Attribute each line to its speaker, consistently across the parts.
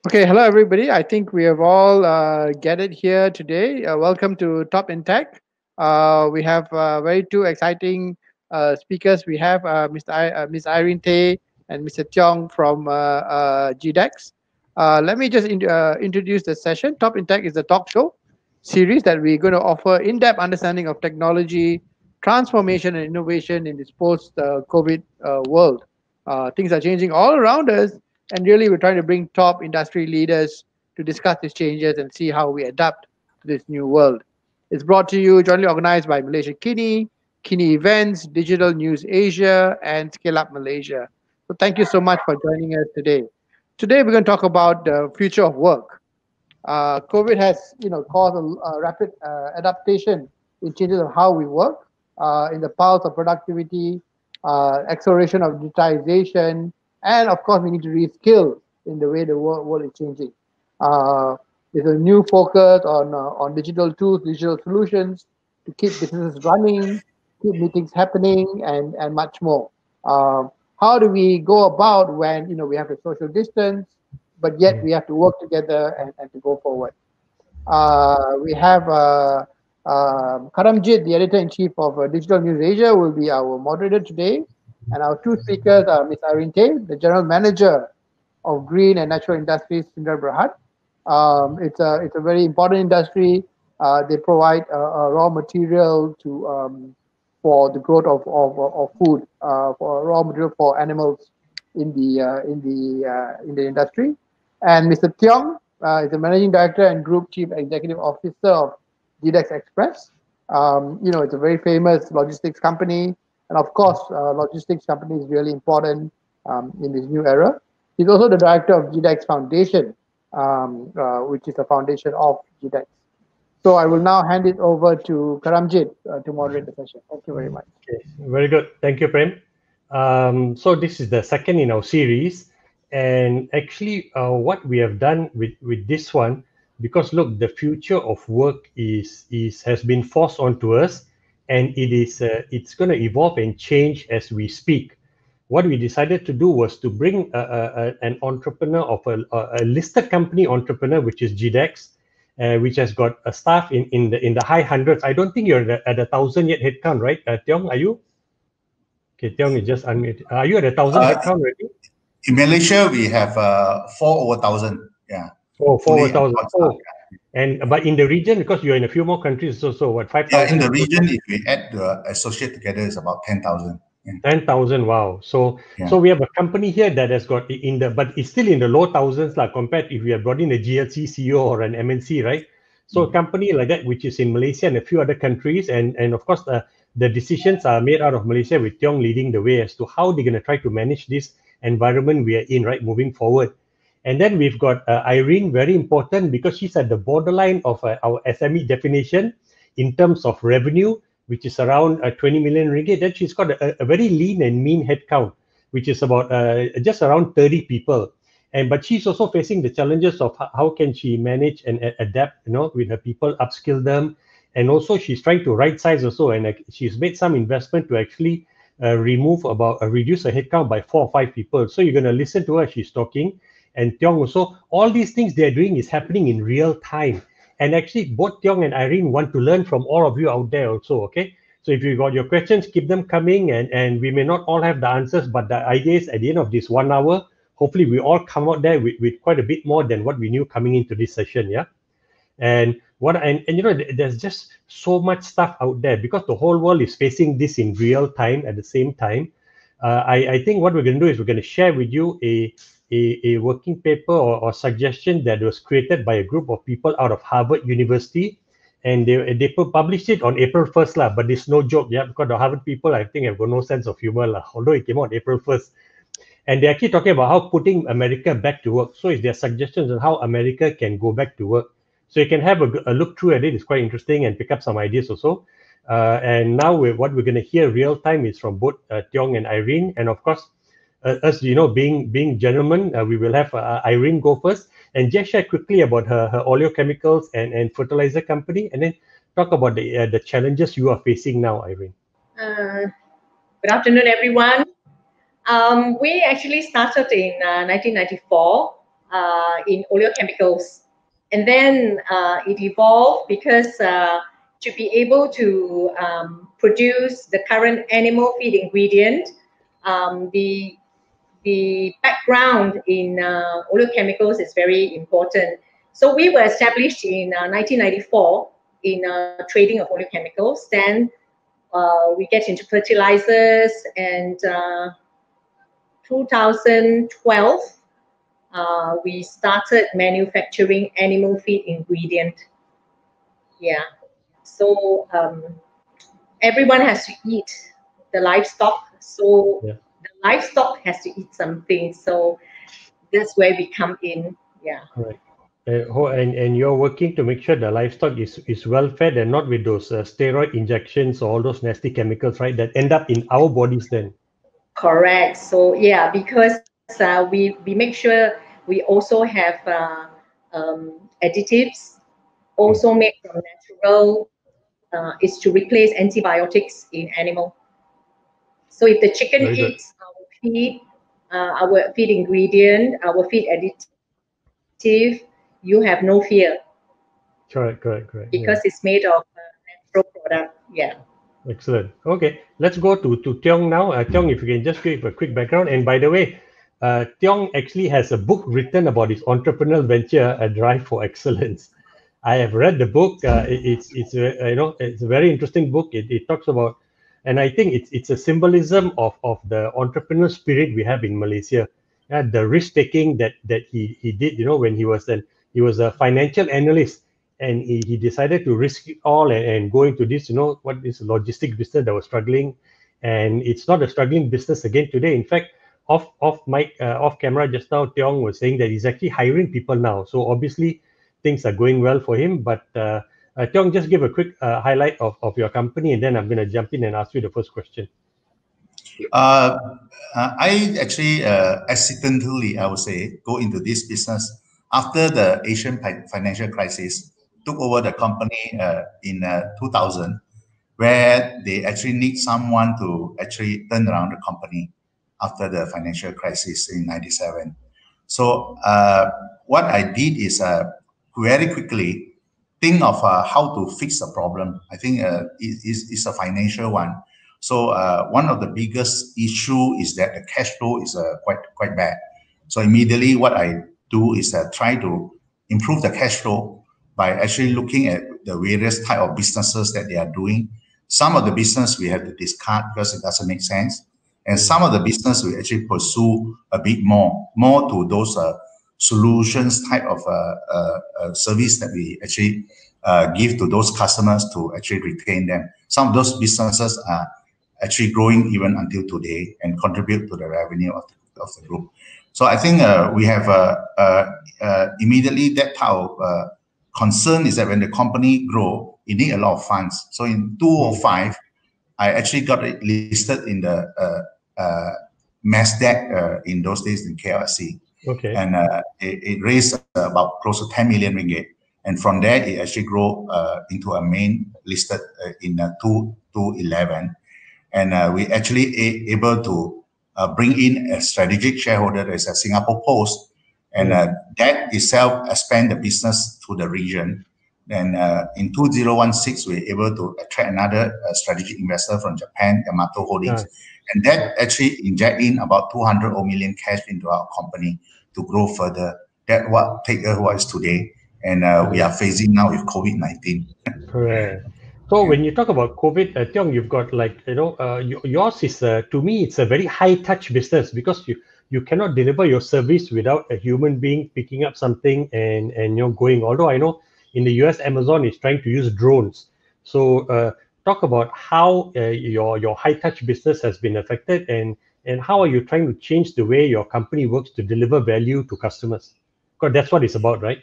Speaker 1: Okay, hello everybody. I think we have all gathered here today. Welcome to Top in Tech. We have very two exciting speakers. We have Miss Irene Tay and Mr. Teong from GDEX. Let me just introduce the session. Top in Tech is a talk show series that we're going to offer in-depth understanding of technology, transformation, and innovation in this post-COVID world. Things are changing all around us, and really, we're trying to bring top industry leaders to discuss these changes and see how we adapt to this new world. It's brought to you jointly organized by Malaysia KiniEvents, Digital News Asia, and Scale Up Malaysia. So thank you so much for joining us today. Today, we're going to talk about the future of work. COVID has, caused a rapid adaptation in changes of how we work, in the pulse of productivity, acceleration of digitization, and of course, we need to reskill in the way the world is changing. Uh, there's a new focus on digital tools, digital solutions to keep businesses running, keep meetings happening, and much more. How do we go about when we have a social distance, but yet we have to work together and to go forward? We have Karamjit, the editor-in-chief of Digital News Asia, will be our moderator today. And our two speakers are Ms. Irene Tay, the general manager of Green and Natural Industries, Sundar Berhad. It's a very important industry. They provide raw material for the growth of food, for raw material for animals in the industry. And Mr. Teong is the managing director and group chief executive officer of GDEX Express. It's a very famous logistics company, and of course, logistics company is really important in this new era. He's also the director of GDEX Foundation, which is a foundation of GDEX. So I will now hand it over to Karamjit to moderate the session. Thank you very much.
Speaker 2: Okay, very good. Thank you, Prem. So this is the second in our series, and actually, what we have done with this one, because look, the future of work has been forced onto us, and it's going to evolve and change as we speak. What we decided to do was to bring an entrepreneur of a listed company entrepreneur, which is GDEX, which has got a staff in the high hundreds. I don't think you're at 1,000 yet headcount, right? Teong, are you? Okay, Teong is just unmuted. Are you at 1,000 headcount already?
Speaker 3: In Malaysia, we have 4 over 1,000. Yeah.
Speaker 2: Oh, 4 over
Speaker 3: Fully
Speaker 2: 1,000.
Speaker 3: employed
Speaker 2: Oh,
Speaker 3: staff,
Speaker 2: and but in the region, because you're in a few more countries, so what,
Speaker 3: yeah.
Speaker 2: 5,000?
Speaker 3: In the region, if we add the associate together, it's about 10,000. Yeah.
Speaker 2: 10,000, wow. So we have a company here that has got but it's still in the low thousands, like compared if we have brought in a GLC CEO or an MNC, right? So a company like that, which is in Malaysia and a few other countries, and of course the decisions are made out of Malaysia with Teong leading the way as to how they're going to try to manage this environment we are in, right, moving forward. And then we've got Irene, very important because she's at the borderline of our SME definition in terms of revenue, which is around 20 million ringgit. Then she's got a very lean and mean headcount, which is about just around 30 people. But she's also facing the challenges of how can she manage and adapt, with her people, upskill them. And also she's trying to right size also. And she's made some investment to actually reduce her headcount by 4 or 5 people. So you're going to listen to her, she's talking. And Teong also, all these things they're doing is happening in real time. And actually, both Teong and Irene want to learn from all of you out there also, okay? So if you got your questions, keep them coming, and we may not all have the answers, but the idea is at the end of this 1 hour, hopefully we all come out there with quite a bit more than what we knew coming into this session, yeah? And there's just so much stuff out there because the whole world is facing this in real time at the same time. I think what we're going to do is we're going to share with you a working paper or suggestion that was created by a group of people out of Harvard University, and they published it on April 1st lah. But it's no joke, yeah, because the Harvard people I think have got no sense of humor lah. Although it came out April 1st, and they're actually talking about how putting America back to work. So it's their suggestions on how America can go back to work. So you can have a look through at it. It's quite interesting and pick up some ideas also. And now what we're going to hear real time is from both Teong and Irene, and of course. As you know, being gentlemen, we will have Irene go first and just share quickly about her oleochemicals and fertilizer company, and then talk about the challenges you are facing now, Irene.
Speaker 4: Good afternoon, everyone. We actually started in 1994 in oleochemicals. And then it evolved because to be able to produce the current animal feed ingredient, the background in oleochemicals is very important. So we were established in 1994 in trading of oleochemicals. Then we get into fertilizers, and 2012 we started manufacturing animal feed ingredient. Yeah, so everyone has to eat the livestock, so the livestock has to eat something. So that's where we come in. Yeah.
Speaker 2: All right. And you're working to make sure the livestock is well fed and not with those steroid injections or all those nasty chemicals, right? That end up in our bodies then.
Speaker 4: Correct. So yeah, because we make sure we also have additives, also made from natural, is to replace antibiotics in animal. So if the chicken eats our feed ingredient, our feed additive, you have no fear.
Speaker 2: Correct.
Speaker 4: Because it's made of natural product. Yeah.
Speaker 2: Excellent. Okay, let's go to Teong now. Teong, if you can just give a quick background. And by the way, Teong actually has a book written about his entrepreneurial venture, A Drive for Excellence. I have read the book. It's a very interesting book. It talks about, and I think it's a symbolism of the entrepreneurial spirit we have in Malaysia. The risk taking that he did. When he was a financial analyst. And he decided to risk it all and go into this, what is a logistic business that was struggling. And it's not a struggling business again today. In fact, off camera just now, Teong was saying that he's actually hiring people now. So obviously things are going well for him. But Teong, just give a quick highlight of your company, and then I'm going to jump in and ask you the first question.
Speaker 3: I actually accidentally, I would say, go into this business after the Asian financial crisis. Took over the company in 2000, where they actually need someone to actually turn around the company after the financial crisis in 97. So what I did is very quickly think of how to fix the problem. I think it's a financial one. So one of the biggest issue is that the cash flow is quite bad. So immediately what I do is try to improve the cash flow by actually looking at the various type of businesses that they are doing. Some of the business we have to discard because it doesn't make sense. And some of the business we actually pursue a bit more to those solutions type of service that we actually give to those customers to actually retain them. Some of those businesses are actually growing even until today and contribute to the revenue of the group. So I think we have immediately that type of concern is that when the company grow, it need a lot of funds. So in 2005, I actually got it listed in the Nasdaq in those days in KLC.
Speaker 2: Okay.
Speaker 3: And it raised about close to 10 million ringgit. And from there, it actually grew into a main listed in 2011. And we actually able to bring in a strategic shareholder that is a Singapore Post. And that itself expand the business to the region. Then in 2016, we were able to attract another strategic investor from Japan, Yamato Holdings. And that actually inject in about 200 million cash into our company to grow further. That what take us what is today. And we are facing now with COVID-19.
Speaker 2: Correct. So when you talk about COVID, Teong, you've got yours is, to me, it's a very high touch business because you cannot deliver your service without a human being picking up something and going. Although I know in the US, Amazon is trying to use drones. So talk about how your high touch business has been affected and how are you trying to change the way your company works to deliver value to customers? Because that's what it's about, right?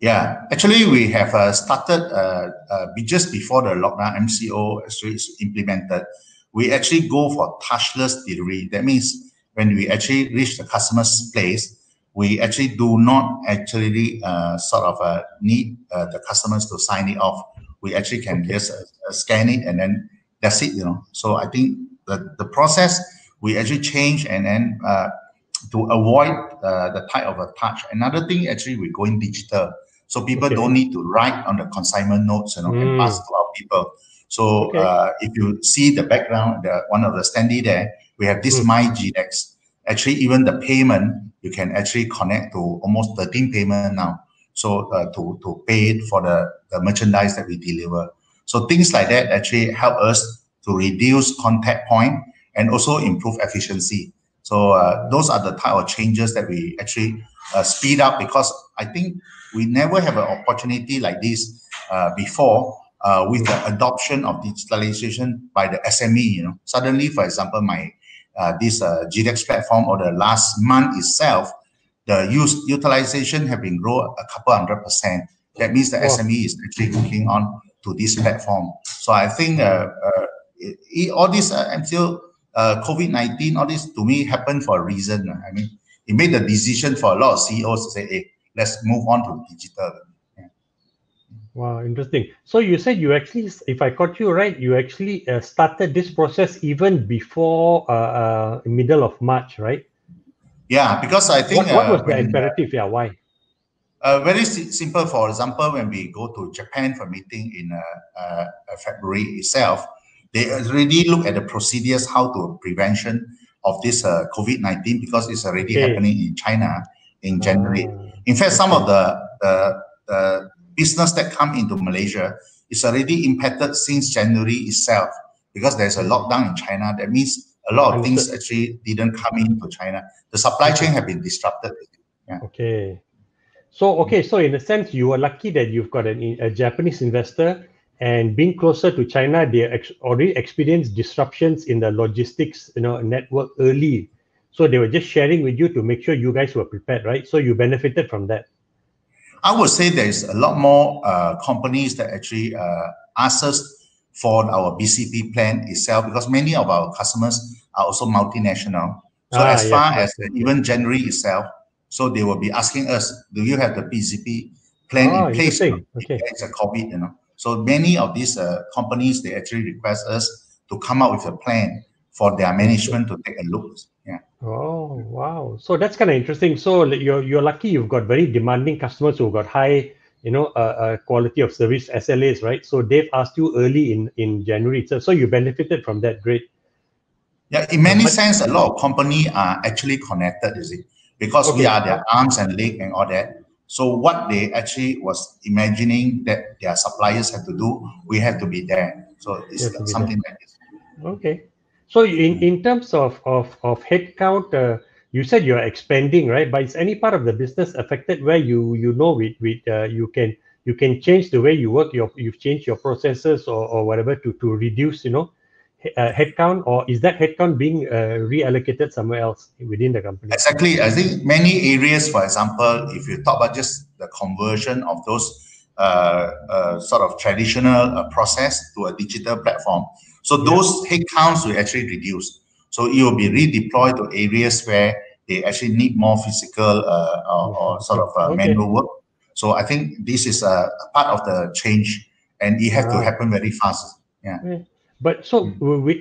Speaker 3: Yeah, actually we have started just before the lockdown MCO is implemented. We actually go for touchless delivery. That means when we actually reach the customer's place, we actually do not actually need the customers to sign it off. We actually can just scan it and then that's it, So I think the process we actually change and then to avoid the type of a touch. Another thing, actually, we're going digital. So people don't need to write on the consignment notes, and pass to our people. So if you see the background, one of the standee there, we have this My GDEX. Actually, even the payment, you can actually connect to almost 13 payment now. So to pay it for the merchandise that we deliver. So things like that actually help us to reduce contact point and also improve efficiency. So those are the type of changes that we actually speed up, because I think we never have an opportunity like this before with the adoption of digitalization by the SME. Suddenly, for example, my this GDEX platform, or the last month itself, the utilization have been grown a couple 100%. That means the SME is actually looking on to this platform. So I think all this until COVID-19, all this to me happened for a reason. I mean, it made the decision for a lot of CEOs to say, hey, let's move on to digital.
Speaker 2: Wow, interesting. So you said you actually, if I got you right, you actually started this process even before middle of March, right?
Speaker 3: Yeah, because I think
Speaker 2: what was the imperative? Why?
Speaker 3: Very simple. For example, when we go to Japan for meeting in February itself, they already look at the procedures, how to prevention of this COVID-19, because it's already happening in China in January. In fact, some of the business that come into Malaysia is already impacted since January itself, because there's a lockdown in China. That means a lot of things actually didn't come into China. The supply chain have been disrupted. Yeah.
Speaker 2: Okay. So in a sense, you are lucky that you've got a Japanese investor, and being closer to China, they already experienced disruptions in the logistics, network early. So they were just sharing with you to make sure you guys were prepared, right? So you benefited from that.
Speaker 3: I would say there's a lot more companies that actually ask us for our BCP plan itself, because many of our customers are also multinational. So as far as even January itself, so they will be asking us, do you have the BCP plan in place? It's a COVID, So many of these companies, they actually request us to come up with a plan for their management to take a look. Yeah.
Speaker 2: Oh, wow. So that's kind of interesting. So you're lucky you've got very demanding customers who've got high, quality of service, SLAs, right? So they've asked you early in January. So you benefited from that. Great.
Speaker 3: Yeah, in many sense, a lot of companies are actually connected, you see, because we are their arms and legs and all that. So what they actually was imagining that their suppliers have to do, we have to be there. So it's something like this. Okay.
Speaker 2: So in terms of headcount, you said you're expanding, right? But is any part of the business affected where you can change the way you work, you've changed your processes or whatever to reduce, headcount, or is that headcount being reallocated somewhere else within the company?
Speaker 3: Exactly. I think many areas, for example, if you talk about just the conversion of those sort of traditional process to a digital platform, so those headcounts will actually reduce. So it will be redeployed to areas where they actually need more physical or sort of manual work. So I think this is a part of the change, and it has to happen very fast. Yeah.
Speaker 2: But so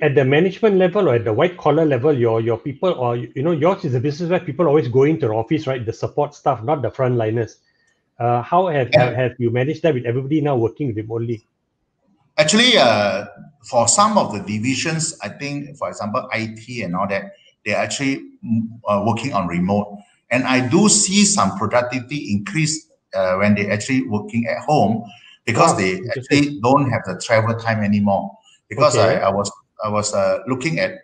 Speaker 2: at the management level or at the white collar level, your people, or yours is a business where people always go into the office, right? The support staff, not the frontliners. How have you managed that with everybody now working remotely?
Speaker 3: Actually, for some of the divisions, I think, for example, IT and all that, they're actually working on remote. And I do see some productivity increase when they're actually working at home, because they actually don't have the travel time anymore. Because I was looking at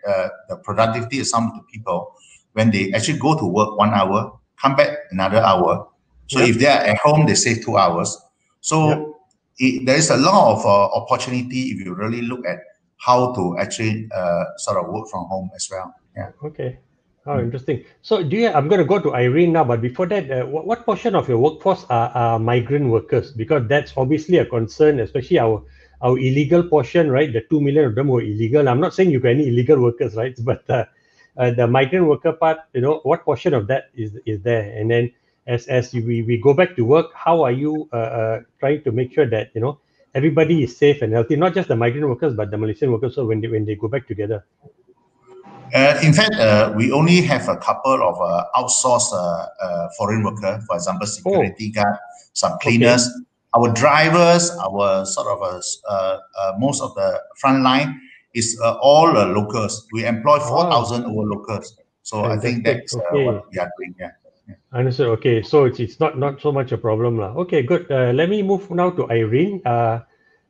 Speaker 3: the productivity of some of the people when they actually go to work 1 hour, come back another hour. So if they are at home, they save 2 hours. So there is a lot of opportunity if you really look at how to actually sort of work from home as well. Yeah.
Speaker 2: Okay. Oh, interesting. So I'm going to go to Irene now, but before that, what portion of your workforce are migrant workers? Because that's obviously a concern, especially our illegal portion, right? The 2 million of them were illegal. I'm not saying you got any illegal workers, right? But the migrant worker part, what portion of that is there? And then as we go back to work, how are you trying to make sure that everybody is safe and healthy, not just the migrant workers, but the Malaysian workers, so when they go back together?
Speaker 3: In fact, we only have a couple of outsourced foreign workers, for example, security guard, some cleaners. Okay. Our drivers, our sort of most of the front line is all locals. We employ 4,000 over locals. So fantastic. I think that's what we are doing. Yeah.
Speaker 2: Understood. Okay, so it's not so much a problem lah. Okay, good. Let me move now to Irene.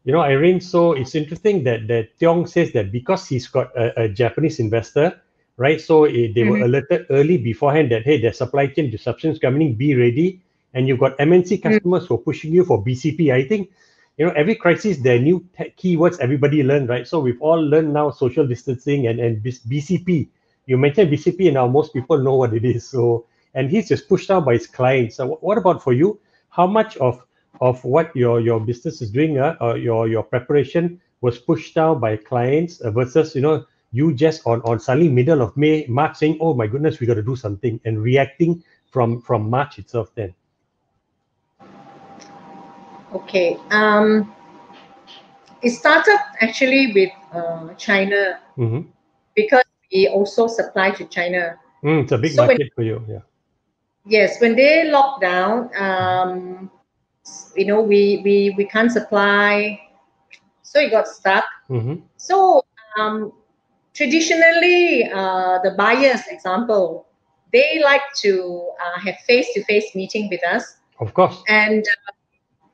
Speaker 2: Irene, so it's interesting that Teong says that because he's got a Japanese investor, right? So they were alerted early beforehand that, hey, there's supply chain disruptions coming, be ready. And you've got MNC customers who are pushing you for BCP. I think, every crisis, there are new keywords everybody learned, right? So we've all learned now social distancing and BCP. You mentioned BCP and now most people know what it is. So, and he's just pushed out by his clients. So what about for you? How much of what your business is doing, or your preparation was pushed out by clients versus you just on suddenly middle of March saying, oh my goodness, we got to do something, and reacting from March itself then?
Speaker 4: Okay. It started actually with China, because we also supply to China.
Speaker 2: It's a big market for you, yeah.
Speaker 4: Yes, when they locked down, we can't supply, so it got stuck. So traditionally, the buyers, example, they like to have face-to-face meeting with us.
Speaker 2: Of course.
Speaker 4: And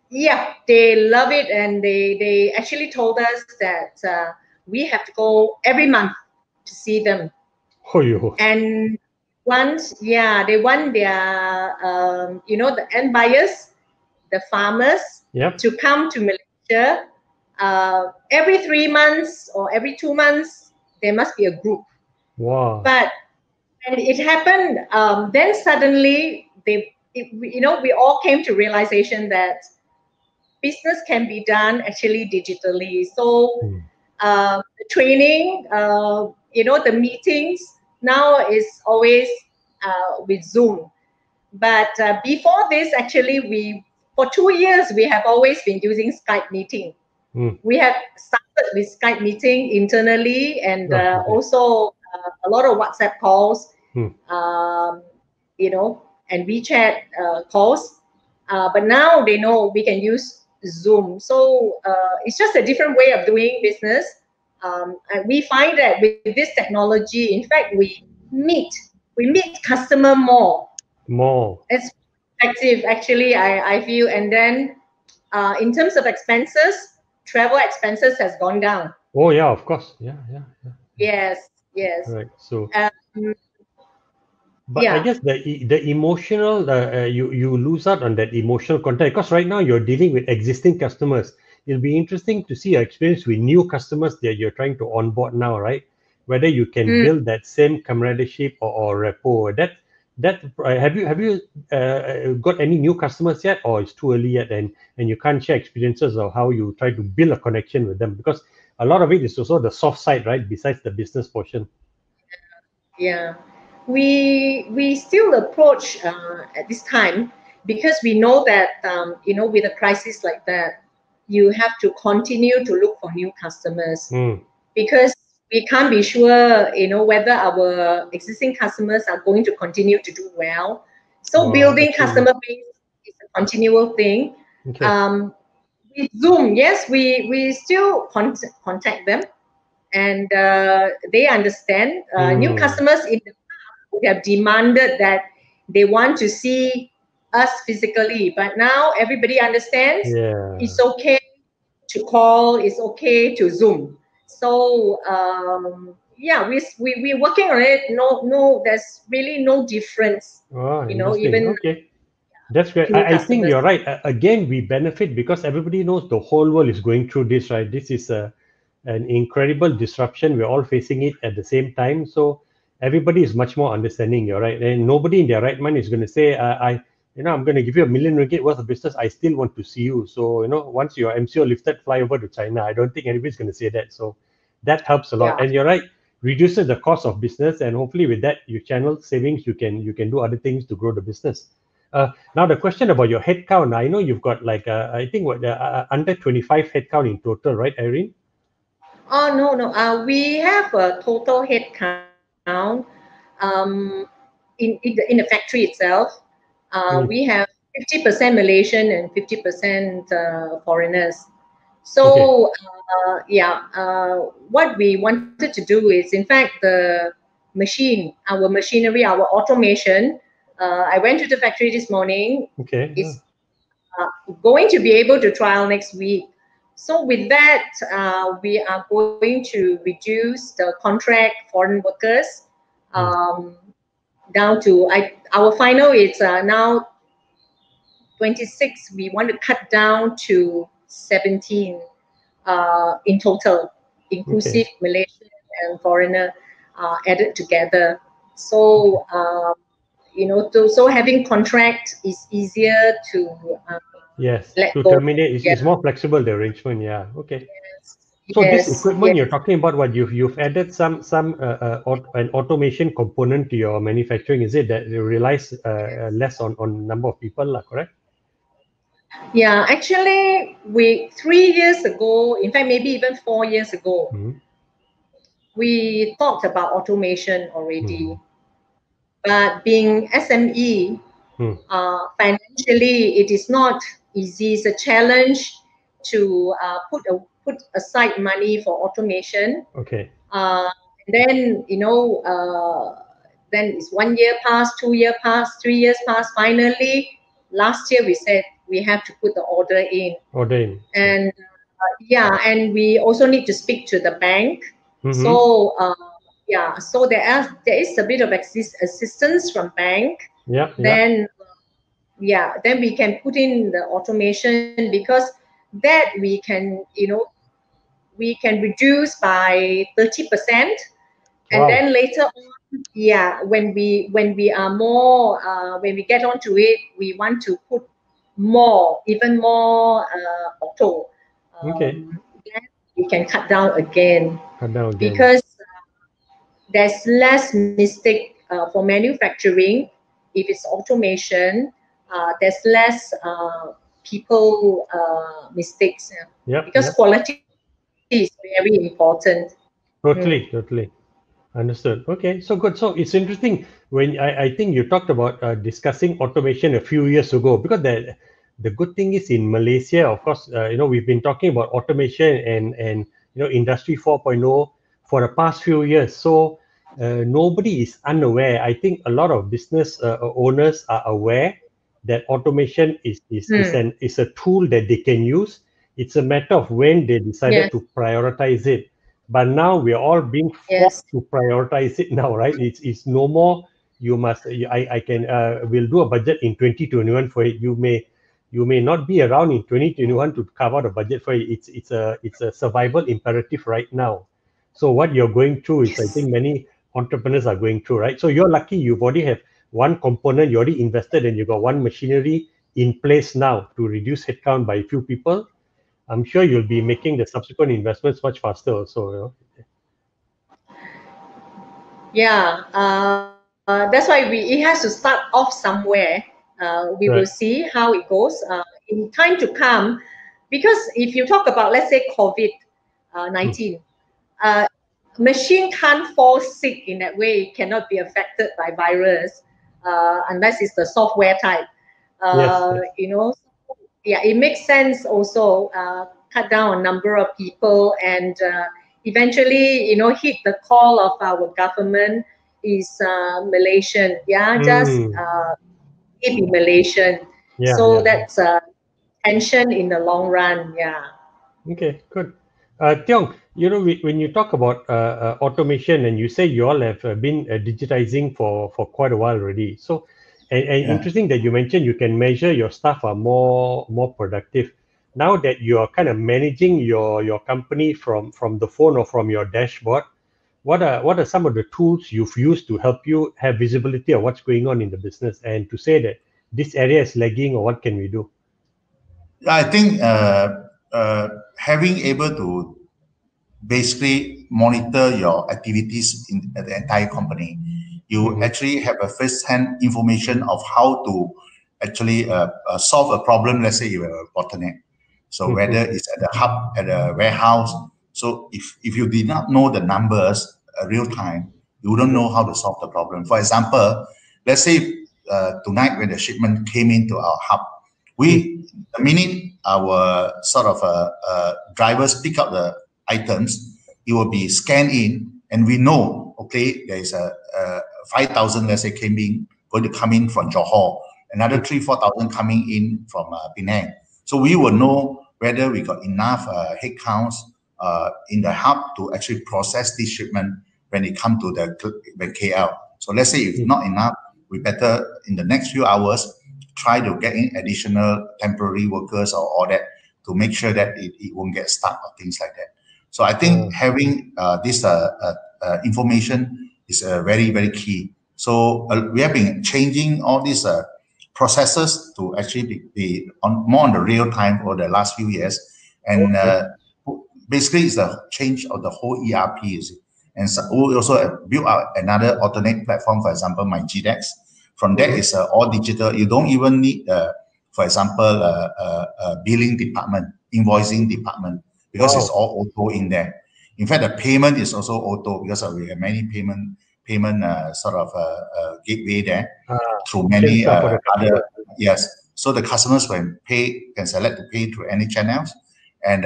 Speaker 4: yeah, they love it, and they actually told us that we have to go every month to see them. And once, they want their, the end buyers, the farmers, to come to Malaysia. Every 3 months or every 2 months, there must be a group.
Speaker 2: Wow.
Speaker 4: But when it happened, then suddenly we all came to realization that business can be done actually digitally. So the training, the meetings now is always with Zoom. But before this, actually, for 2 years, we have always been using Skype meeting. We have started with Skype meeting internally, and also a lot of WhatsApp calls, and WeChat calls. But now they know we can use Zoom. So it's just a different way of doing business. And we find that with this technology, in fact, we meet customer more. It's effective, actually, I feel. And then in terms of expenses, travel expenses has gone down.
Speaker 2: Oh yeah, of course. Yeah.
Speaker 4: Yes.
Speaker 2: Right. So. But I guess the emotional, you lose out on that emotional contact, because right now you're dealing with existing customers. It'll be interesting to see your experience with new customers that you're trying to onboard now, right? Whether you can build that same camaraderie or rapport. Have you got any new customers yet, or it's too early yet, and you can't share experiences of how you try to build a connection with them? Because a lot of it is also the soft side, right? Besides the business portion.
Speaker 4: Yeah. We still approach at this time, because we know that with a crisis like that, you have to continue to look for new customers, because we can't be sure whether our existing customers are going to continue to do well. So building customer base is a continual thing. With Zoom, yes, we still contact them, and they understand. New customers in the we have demanded that they want to see us physically, but now everybody understands. It's okay to call, it's okay to Zoom. So we're working on it. No, there's really no difference. Even
Speaker 2: that's great. I think you're right. Again, we benefit because everybody knows the whole world is going through this, right? This is an incredible disruption. We're all facing it at the same time. So everybody is much more understanding. You're right, and nobody in their right mind is going to say, I'm going to give you R1 million worth of business. I still want to see you. So once your MCO lifted, fly over to China. I don't think anybody's going to say that. So that helps a lot. And you're right, reduces the cost of business, and hopefully with that, you channel savings. You can do other things to grow the business. Now the question about your headcount. I know you've got like I think under 25 headcount in total, right, Irene?
Speaker 4: Oh no, we have a total headcount down. In the factory itself, we have 50% Malaysian and 50% foreigners. So what we wanted to do is, in fact, our machinery, our automation. I went to the factory this morning.
Speaker 2: Okay.
Speaker 4: It's going to be able to trial next week. So with that, we are going to reduce the contract foreign workers down to our final is now 26. We want to cut down to 17 in total, inclusive Malaysian and foreigner added together. So so having contract is easier to let
Speaker 2: to
Speaker 4: go.
Speaker 2: terminate. It's more flexible, the arrangement. Yeah. Okay. So this equipment you're talking about, what you've added some an automation component to your manufacturing. Is it that you relies less on number of people, correct?
Speaker 4: Yeah, actually, 3 years ago, in fact, maybe even 4 years ago, we thought about automation already. But being SME, financially, it is not easy. It's a challenge to put aside money for automation.
Speaker 2: Okay.
Speaker 4: Then then it's 1 year passed, 2 years passed, 3 years passed. Finally, last year we said we have to put the order in. And and we also need to speak to the bank. So so there is a bit of assistance from bank. Then we can put in the automation, because that we can reduce by 30%. And then later on, when we are more when we get onto it, we want to put even more auto. Then we can cut down again. Because there's less mistake for manufacturing. If it's automation, there's less people mistakes. Because quality is very important.
Speaker 2: Totally. Understood. Okay, so good. So it's interesting when I think you talked about discussing automation a few years ago, because the good thing is in Malaysia, of course, we've been talking about automation and Industry 4.0 for the past few years. So nobody is unaware. I think a lot of business owners are aware that automation is a tool that they can use. It's a matter of when they decided to prioritize it. But now we are all being forced to prioritize it now, right? It's no more. You must. We'll do a budget in 2021 for it. You may not be around in 2021 to cover the budget for it. It's a survival imperative right now. So what you're going through is, I think many entrepreneurs are going through, right? So you're lucky. You've already have one component. You already invested, and you got one machinery in place now to reduce headcount by a few people. I'm sure you'll be making the subsequent investments much faster also.
Speaker 4: That's why it has to start off somewhere. We will see how it goes in time to come. Because if you talk about, let's say, COVID-19, machine can't fall sick in that way. It cannot be affected by virus unless it's the software type. It makes sense also, cut down a number of people, and eventually, hit the call of our government is Malaysian. Just be Malaysian. That's tension in the long run.
Speaker 2: Okay, good. Teong, when you talk about automation, and you say you all have been digitizing for quite a while already. So, and interesting that you mentioned you can measure your staff are more productive. Now that you are kind of managing your company from the phone or from your dashboard, what are some of the tools you've used to help you have visibility of what's going on in the business, and to say that this area is lagging, or what can we do?
Speaker 3: I think having able to basically monitor your activities in the entire company, you actually have a first-hand information of how to actually solve a problem. Let's say you have a bottleneck. So whether it's at the hub, at a warehouse. So if you did not know the numbers real time, you wouldn't know how to solve the problem. For example, let's say tonight when the shipment came into our hub, the minute our sort of drivers pick up the items, it will be scanned in, and we know, okay, there is a 5,000, let's say, going to come in from Johor, another 3,000-4,000 coming in from Penang. So we will know whether we got enough headcounts in the hub to actually process this shipment when it come to the KL. So let's say if not enough, we better in the next few hours try to get in additional temporary workers or all that to make sure that it won't get stuck or things like that. So I think having this information is very, very key. So we have been changing all these processes to actually be more on the real time over the last few years. And basically it's a change of the whole ERP. And so we also built out another alternate platform, for example, my GDEX. From that is all digital. You don't even need, for example, a billing department, invoicing department, because it's all auto in there. In fact, the payment is also auto because we have many payment sort of gateway there through many other. Yes, so the customers can select to pay through any channels, and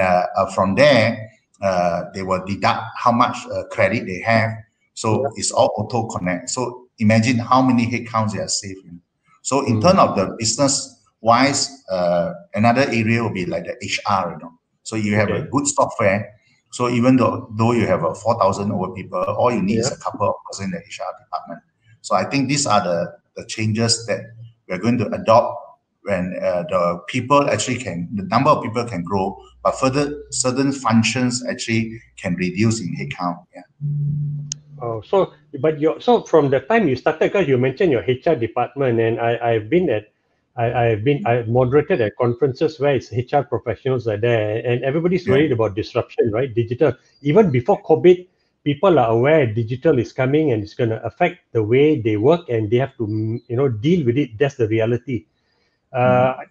Speaker 3: from there they will deduct how much credit they have. So it's all auto connect. So imagine how many headcounts they are saving. So in terms of the business wise, another area will be like the HR. So you have a good software. So even though you have 4,000 over people, all you need is a couple of person in the HR department. So I think these are the changes that we're going to adopt when the people actually the number of people can grow, but further certain functions actually can reduce in headcount.
Speaker 2: Oh, so from the time you started, because you mentioned your HR department, and I've moderated at conferences where it's HR professionals are there, and everybody's worried about disruption, right? Digital. Even before COVID, people are aware digital is coming and it's going to affect the way they work, and they have to, deal with it. That's the reality.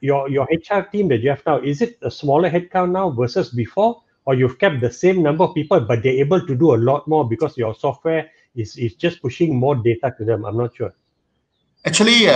Speaker 2: Your HR team that you have now, is it a smaller headcount now versus before, or you've kept the same number of people, but they're able to do a lot more because your software is just pushing more data to them? I'm not sure.
Speaker 3: Actually,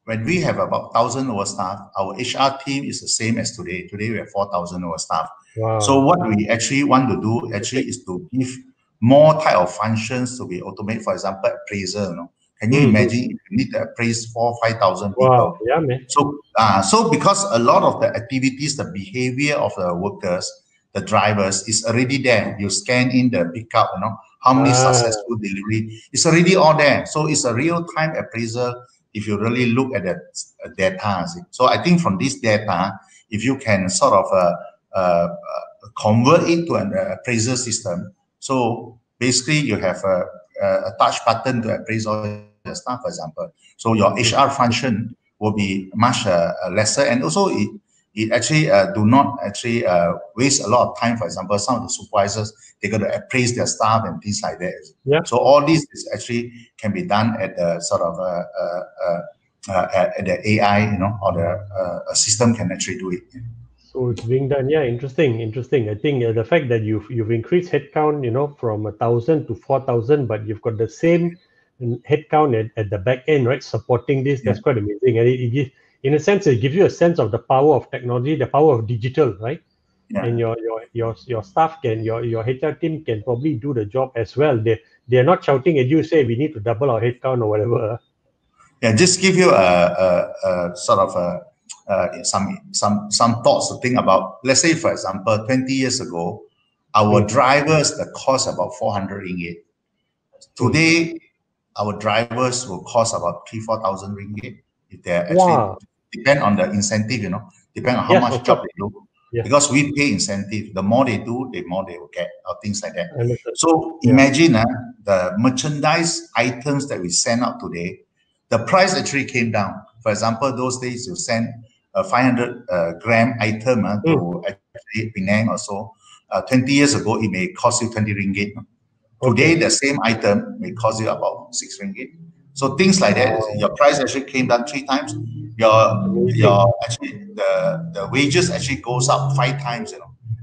Speaker 3: when we have about 1,000 over staff, our HR team is the same as today. Today we have 4,000 over staff. Wow. So what we actually want to do is to give more type of functions to be automated. For example, appraisal. Can you imagine if you need to appraise 4,000 or 5,000 people?
Speaker 2: Wow. Yeah, man.
Speaker 3: So because a lot of the activities, the behavior of the workers, the drivers is already there. You scan in the pickup, how many successful delivery, it's already all there. So it's a real-time appraisal if you really look at the data. So I think from this data, if you can sort of convert it to an appraisal system, so basically you have a touch button to appraise all the staff, for example. So your HR function will be much lesser, and also it actually do not actually waste a lot of time. For example, some of the supervisors, they got to appraise their staff and things like that.
Speaker 2: Yeah.
Speaker 3: So all this is actually can be done at the sort of at the AI, or the system can actually do it.
Speaker 2: So it's being done. Yeah, interesting. I think the fact that you've increased headcount, from 1,000 to 4,000, but you've got the same headcount at the back end, right, supporting this. That's quite amazing. And it gives, in a sense, it gives you a sense of the power of technology, the power of digital, right? Yeah. And your staff your HR team can probably do the job as well. They're not shouting at you, say we need to double our headcount or whatever.
Speaker 3: Yeah, just give you a sort of some thoughts to think about. Let's say, for example, 20 years ago, our drivers, the cost about 400 ringgit. Today, our drivers will cost about 3,000-4,000 ringgit if they're actually depend on the incentive, depend on how much job they do. Yeah. Because we pay incentive, the more they do, the more they will get, or things like that. So imagine the merchandise items that we send out today, the price actually came down. For example, those days you send a 500 gram item to actually Penang or so. 20 years ago, it may cost you 20 ringgit. Today, the same item may cost you about 6 ringgit. So things like that, your price actually came down 3 times. Your actually the wages actually goes up 5 times,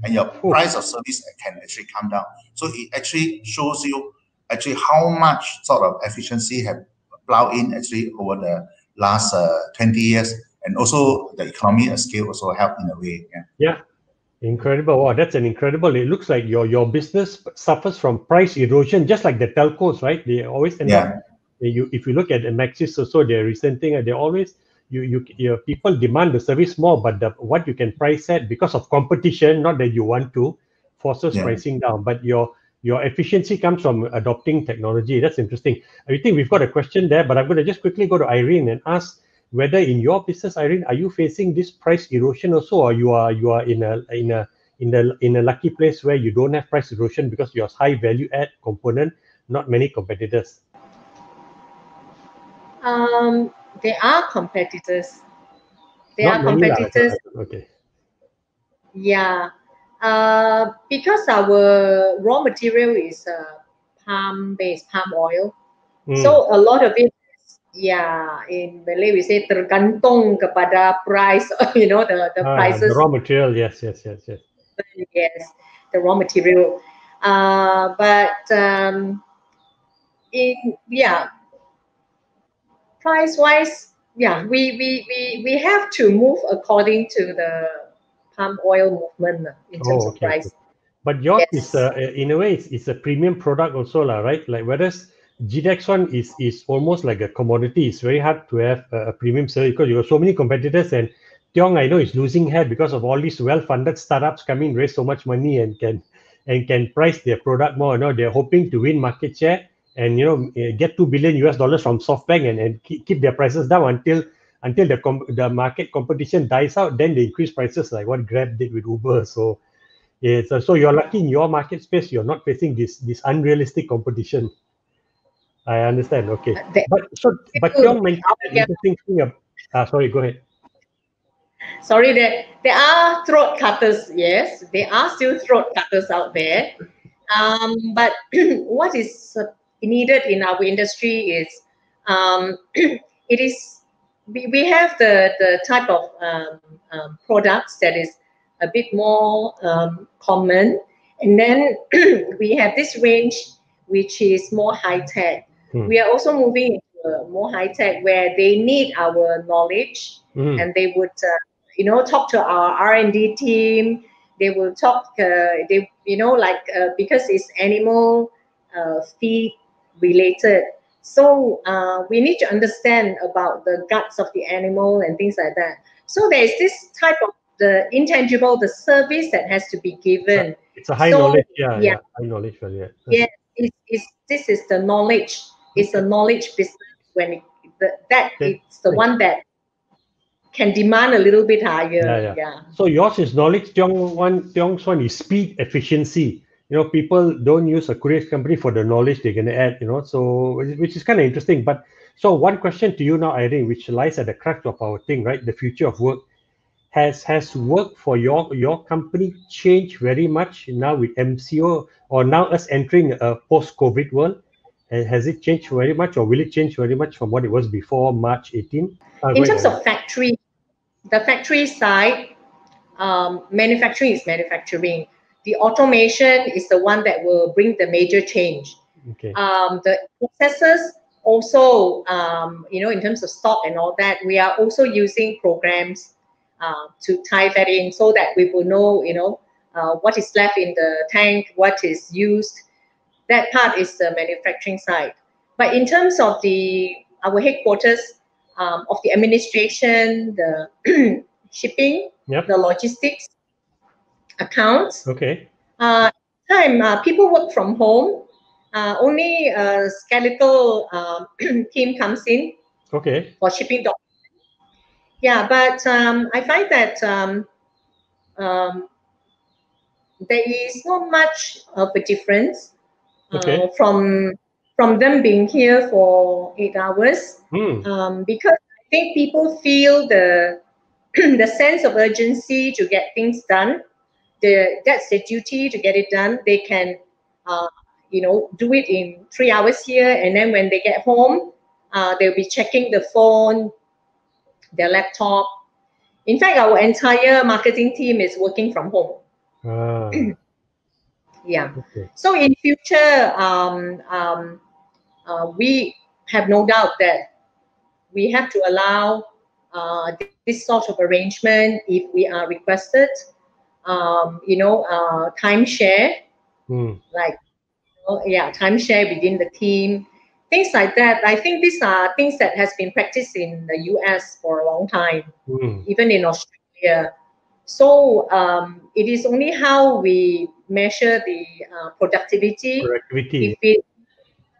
Speaker 3: and your price of service can actually come down. So it actually shows you actually how much sort of efficiency have plowed in actually over the last 20 years, and also the economy of scale also helped in a way.
Speaker 2: Yeah. Incredible. Wow, that's an incredible. It looks like your business suffers from price erosion, just like the telcos, right? They always end up. If you look at the Maxis also, their recent thing, they always your people demand the service more, but what you can price at because of competition, not that you want to, forces pricing down. But your efficiency comes from adopting technology. That's interesting. I think we've got a question there, but I'm going to just quickly go to Irene and ask whether in your business, Irene, are you facing this price erosion also, or you are in a lucky place where you don't have price erosion because you're high value add component, not many competitors?
Speaker 4: There are competitors.
Speaker 2: Not many, okay.
Speaker 4: Yeah. Because our raw material is palm-based, palm oil. So a lot of it, in Malay we say tergantung kepada price, the prices.
Speaker 2: The raw material, yes.
Speaker 4: Yes, the raw material. Price-wise, we have to move according to the palm oil movement in terms of price.
Speaker 2: Okay. But yours is in a way it's a premium product also, right? Like whereas GDEX one is almost like a commodity. It's very hard to have a premium service because you have so many competitors, and Teong, I know, is losing head because of all these well-funded startups coming, raise so much money and can price their product more. They're hoping to win market share and get $2 billion from SoftBank and keep their prices down until the market competition dies out. Then they increase prices like what Grab did with Uber. So so you're lucky in your market space. You're not facing this unrealistic competition. I understand. Okay, but Teong mentioned an interesting thing. Sorry, go ahead.
Speaker 4: Sorry, there are throat cutters. Yes, there are still throat cutters out there. But what is needed in our industry is we have the type of products that is a bit more common, and then we have this range which is more high tech. We are also moving into more high tech where they need our knowledge, and they would talk to our R&D team. They will talk because it's animal feed related. So we need to understand about the guts of the animal and things like that. So there is this type of the intangible, the service that has to be given.
Speaker 2: It's a high knowledge, high knowledge value.
Speaker 4: Yeah, this is the knowledge. It's a knowledge business when it's the one that can demand a little bit higher.
Speaker 2: So yours is knowledge. Teong's one is speed, efficiency. People don't use a courier company for the knowledge they're going to add. So which is kind of interesting. But so one question to you now, Irene, which lies at the crux of our thing, right? The future of work. Has work for your company changed very much now with MCO, or now us entering a post-COVID world? Has it changed very much, or will it change very much from what it was before March 18?
Speaker 4: In terms of factory, the factory side, manufacturing is manufacturing. The automation is the one that will bring the major change.
Speaker 2: Okay.
Speaker 4: The processes also, in terms of stock and all that, we are also using programs to tie that in so that we will know, what is left in the tank, what is used. That part is the manufacturing side. But in terms of our headquarters, of the administration, the shipping, the logistics, accounts.
Speaker 2: Okay.
Speaker 4: People work from home. Only a skeletal team comes in.
Speaker 2: Okay.
Speaker 4: For shipping documents. Yeah, but I find that there is not much of a difference from them being here for 8 hours, because I think people feel the sense of urgency to get things done. That's their duty to get it done. They can, do it in 3 hours here, and then when they get home, they'll be checking the phone, their laptop. In fact, our entire marketing team is working from home. Yeah.
Speaker 2: Okay.
Speaker 4: So in future, we have no doubt that we have to allow this sort of arrangement if we are requested. Timeshare, like timeshare within the team, things like that. I think these are things that has been practiced in the US for a long time, even in Australia. So it is only how we measure the productivity. If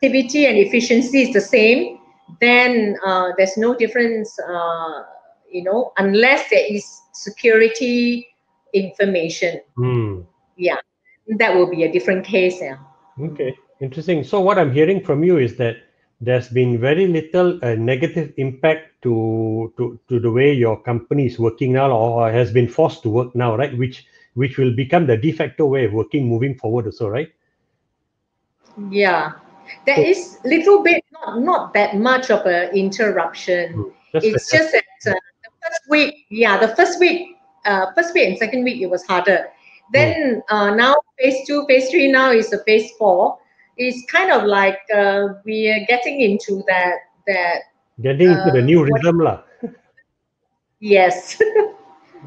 Speaker 4: productivity and efficiency is the same, then there's no difference. Unless there is security information. Yeah, that will be a different case. Yeah.
Speaker 2: Okay, interesting. So what I'm hearing from you is that there's been very little negative impact to the way your company is working now, or has been forced to work now, right? Which will become the de facto way of working moving forward also, right?
Speaker 4: Yeah, there is little bit, not that much of an interruption. It's just that the first week and second week it was harder. Then now phase 2, phase 3 now is a phase 4. It's kind of like we are getting into that.
Speaker 2: Getting into the new rhythm lah.
Speaker 4: Yes.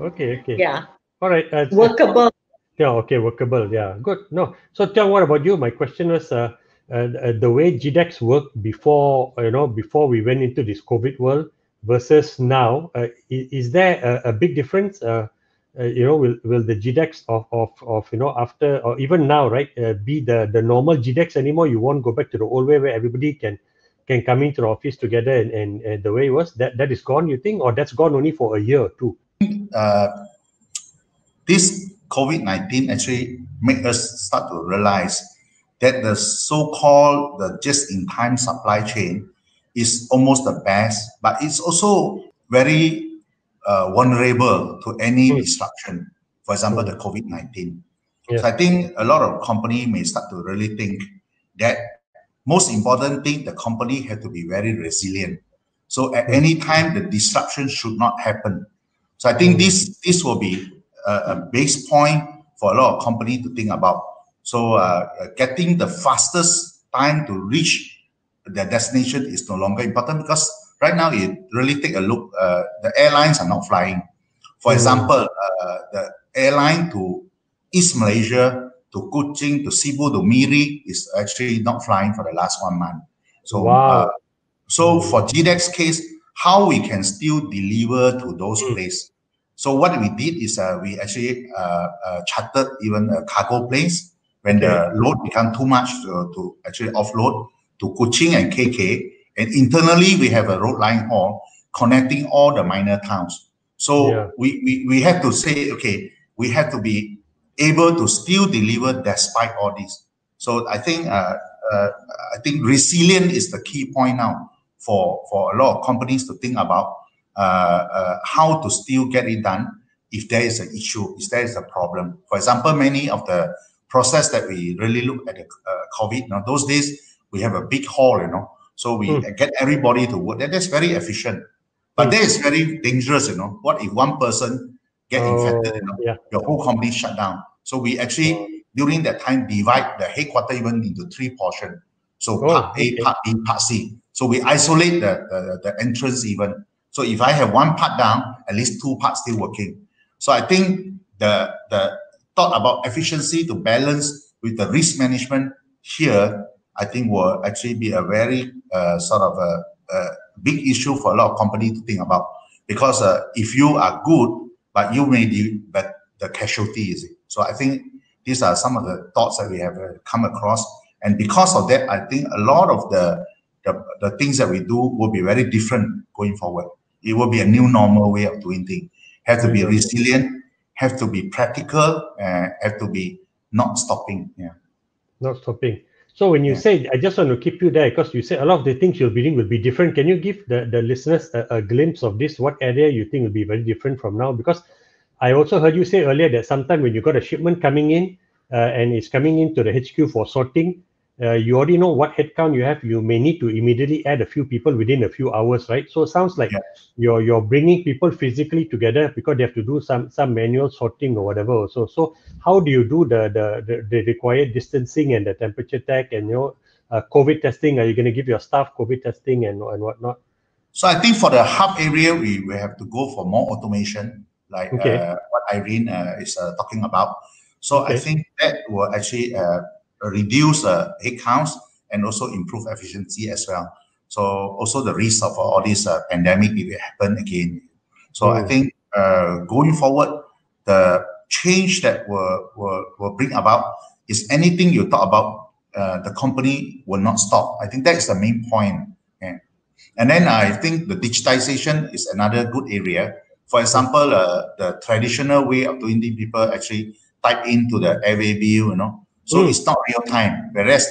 Speaker 2: Okay.
Speaker 4: Yeah.
Speaker 2: All right.
Speaker 4: Workable.
Speaker 2: Yeah. Okay. Workable. Yeah. Good. No. So Teong, what about you? My question was the way GDEX worked before, before we went into this COVID world versus now. Is there a big difference? Will the GDEX of after or even now, right, be the normal GDEX anymore? You won't go back to the old way where everybody can come into the office together and the way it was. That is gone, you think, or that's gone only for a year or two?
Speaker 3: This COVID-19 actually make us start to realize that the so-called the just-in-time supply chain is almost the best, but it's also very vulnerable to any disruption. For example, the COVID-19.
Speaker 2: Yeah.
Speaker 3: So I think a lot of company may start to really think that most important thing, the company had to be very resilient. So at any time, the disruption should not happen. So I think this will be a base point for a lot of companies to think about. So getting the fastest time to reach the destination is no longer important, because right now it really take a look, the airlines are not flying. For example, the airline to East Malaysia, to Kuching, to Cebu, to Miri is actually not flying for the last 1 month. So,
Speaker 2: wow.
Speaker 3: So for GDEX case, how we can still deliver to those places. So what we did is we actually chartered even cargo planes when the load become too much to actually offload to Kuching and KK. And internally, we have a road line haul connecting all the minor towns. So we have to say, okay, we have to be able to still deliver despite all this. So I think resilient is the key point now for a lot of companies to think about how to still get it done if there is an issue, if there is a problem. For example, many of the process that we really look at the COVID, now those days we have a big hall, so we get everybody to work. That is very efficient. But that is very dangerous, What if one person get infected, your whole company shut down? So we actually, during that time, divide the headquarters even into 3 portions. So part A, part B, part C. So we isolate the entrance even. So if I have 1 part down, at least 2 parts still working. So I think the thought about efficiency to balance with the risk management here, I think will actually be a very sort of a big issue for a lot of companies to think about. Because if you are good, but you may be the casualty, is it? So I think these are some of the thoughts that we have come across. And because of that, I think a lot of the things that we do will be very different going forward. It will be a new normal way of doing things. Have to be resilient, have to be practical, have to be not stopping. Yeah.
Speaker 2: Not stopping. So when you say, I just want to keep you there, because you said a lot of the things you'll be doing will be different. Can you give the listeners a glimpse of this? What area you think will be very different from now? Because I also heard you say earlier that sometime when you got a shipment coming in and it's coming into the HQ for sorting, you already know what headcount you have. You may need to immediately add a few people within a few hours, right? So it sounds like you're bringing people physically together because they have to do some manual sorting or whatever also. So how do you do the required distancing and the temperature check and COVID testing? Are you going to give your staff COVID testing and whatnot?
Speaker 3: So I think for the hub area, we have to go for more automation, like what Irene is talking about. So I think that will actually reduce headcounts and also improve efficiency as well. So also the risk of all this pandemic if it happen again. So I think going forward, the change that will bring about is anything you talk about, the company will not stop. I think that is the main point. And then I think the digitization is another good area. For example, the traditional way of doing things, people actually type into the airway bill, so it's not real time. Whereas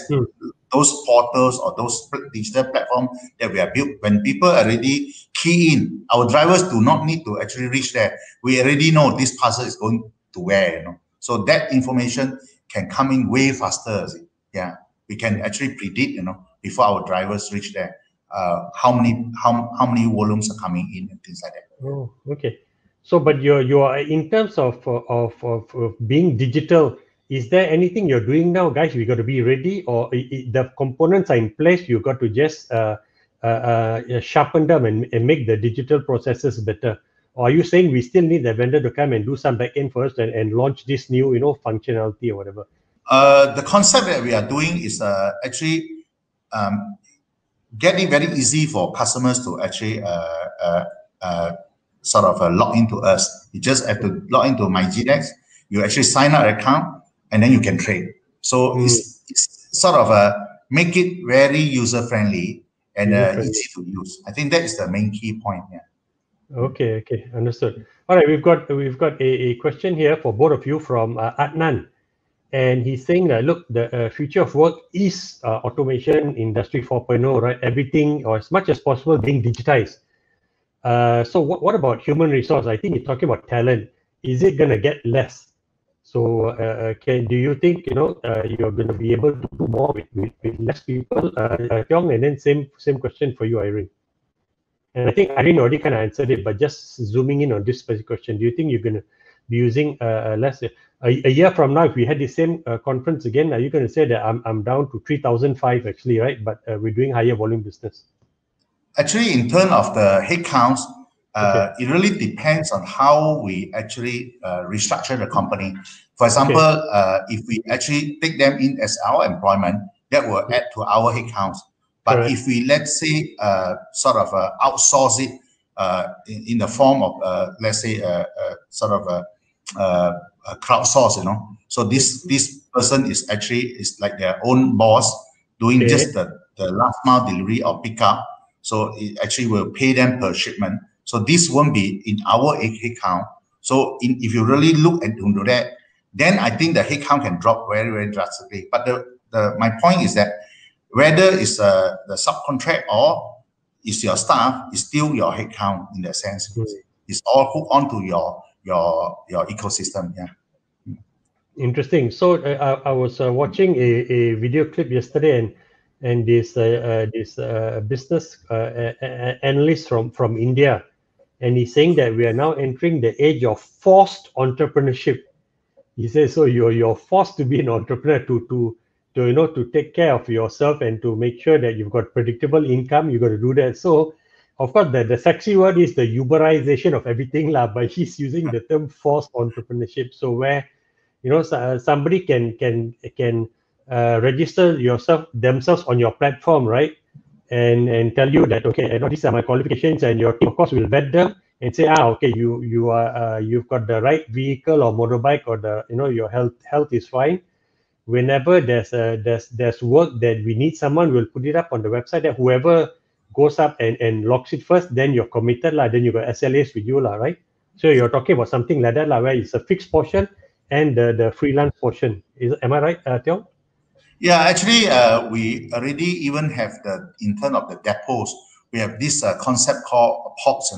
Speaker 3: those portals or those digital platforms that we have built, when people already key in, our drivers do not need to actually reach there. We already know this parcel is going to where, So that information can come in way faster. Yeah, we can actually predict, before our drivers reach there. How many volumes are coming in and things like that.
Speaker 2: Oh, okay. So, but you are in terms of being digital. Is there anything you're doing now, guys? We got to be ready, or the components are in place. You got to just sharpen them and make the digital processes better. Or are you saying we still need the vendor to come and do some backend first and launch this new, functionality or whatever?
Speaker 3: The concept that we are doing is actually get it very easy for customers to actually sort of log into us. You just have to log into MyGDEX. You actually sign up an account and then you can trade. So it's sort of make it very user friendly and easy to use. I think that is the main key point. Yeah.
Speaker 2: Okay, understood. All right, we've got a question here for both of you from Adnan. And he's saying that, look, the future of work is automation, Industry 4.0, right? Everything, or as much as possible, being digitized. So what about human resource? I think he's talking about talent. Is it going to get less? So do you think, you're going to be able to do more with less people? Teong, and then same question for you, Irene. And I think Irene already kind of answered it, but just zooming in on this specific question, do you think you're going to be using less? A year from now, if we had the same conference again, are you going to say that I'm down to 3,005 actually, right? But we're doing higher volume business.
Speaker 3: Actually, in terms of the headcounts, it really depends on how we actually restructure the company. For example, if we actually take them in as our employment, that will add to our headcounts. But if we, let's say, sort of outsource it in the form of, let's say, sort of a crowdsource, So this person is like their own boss doing just the last mile delivery or pickup. So it actually will pay them per shipment. So this won't be in our headcount. So if you really look into that, then I think the headcount can drop very, very drastically. But my point is that whether it's the subcontract or it's your staff, it's still your headcount in that sense. It's all hooked onto your ecosystem. Yeah.
Speaker 2: Interesting. So I was watching a video clip yesterday, and this business analyst from India, and he's saying that we are now entering the age of forced entrepreneurship. He says, so you're forced to be an entrepreneur to take care of yourself and to make sure that you've got predictable income. You got to do that. So, of course, the sexy word is the Uberization of everything, but he's using the term forced entrepreneurship. So where somebody can register themselves on your platform, right? And tell you that, okay, these are my qualifications, and your team, of course, will vet them and say, okay, you've got the right vehicle or motorbike, or your health is fine. Whenever there's work that we need someone, we'll put it up on the website that whoever goes up and locks it first, then you're committed, then you got SLAs with you, right? So you're talking about something like that, where it's a fixed portion and the freelance portion. Am I right, Teong?
Speaker 3: Yeah, actually, we already even have in terms of the depots, we have this concept called POPs,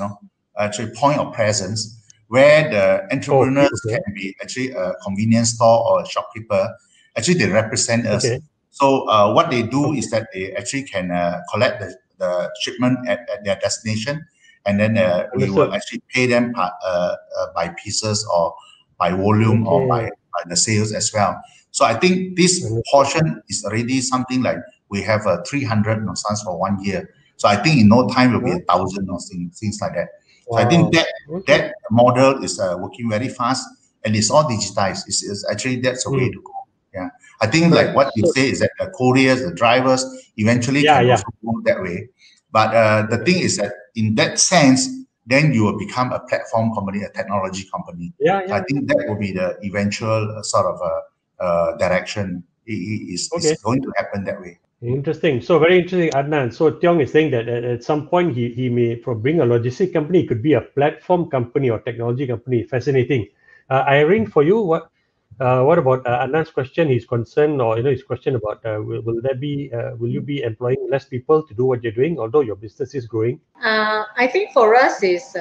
Speaker 3: actually point of presence, where the entrepreneurs can be actually a convenience store or a shopkeeper. Actually, they represent us. So what they do is that they actually can collect the shipment at their destination, and then we will actually pay them by pieces or by volume or by the sales as well. So I think this portion is already something like we have 300 stands for 1 year. So I think in no time will be 1,000 or things like that. So I think that model is working very fast, and it's all digitized. It's actually that's a way to go. Yeah, I think like what you say is that the couriers, the drivers, eventually can also go that way. But the thing is that in that sense, then you will become a platform company, a technology company. So I think that will be the eventual sort of direction. It's going to happen that way.
Speaker 2: Interesting. So very interesting, Adnan. So Teong is saying that at some point he may bring a logistic company. It could be a platform company or technology company. Fascinating. Irene, for you, what about Adnan's question? His concern, or his question about will you be employing less people to do what you're doing, although your business is growing?
Speaker 4: I think for us is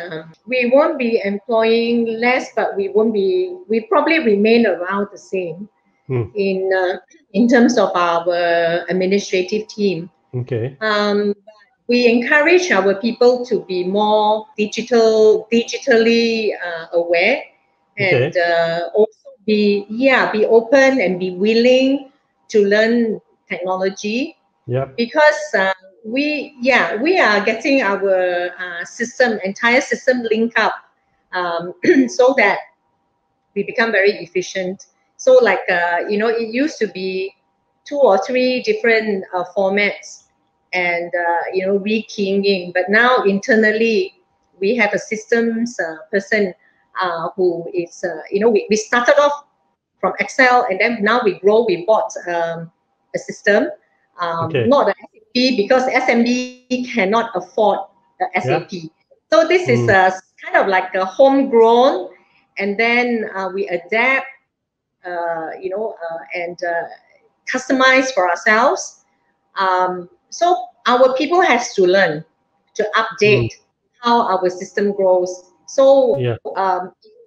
Speaker 4: we won't be employing less, but we probably remain around the same in terms of our administrative team.
Speaker 2: Okay.
Speaker 4: We encourage our people to be more digitally aware, and also be open and be willing to learn technology. Because we are getting our entire system linked up, so that we become very efficient. So like it used to be 2 or 3 different formats and rekeying, but now internally we have a systems person who is we started off from Excel, and then now we bought a system, not an SAP, because SMB cannot afford the SAP. So this is kind of like a homegrown, and then we adapt and customize for ourselves. So our people has to learn to update how our system grows. So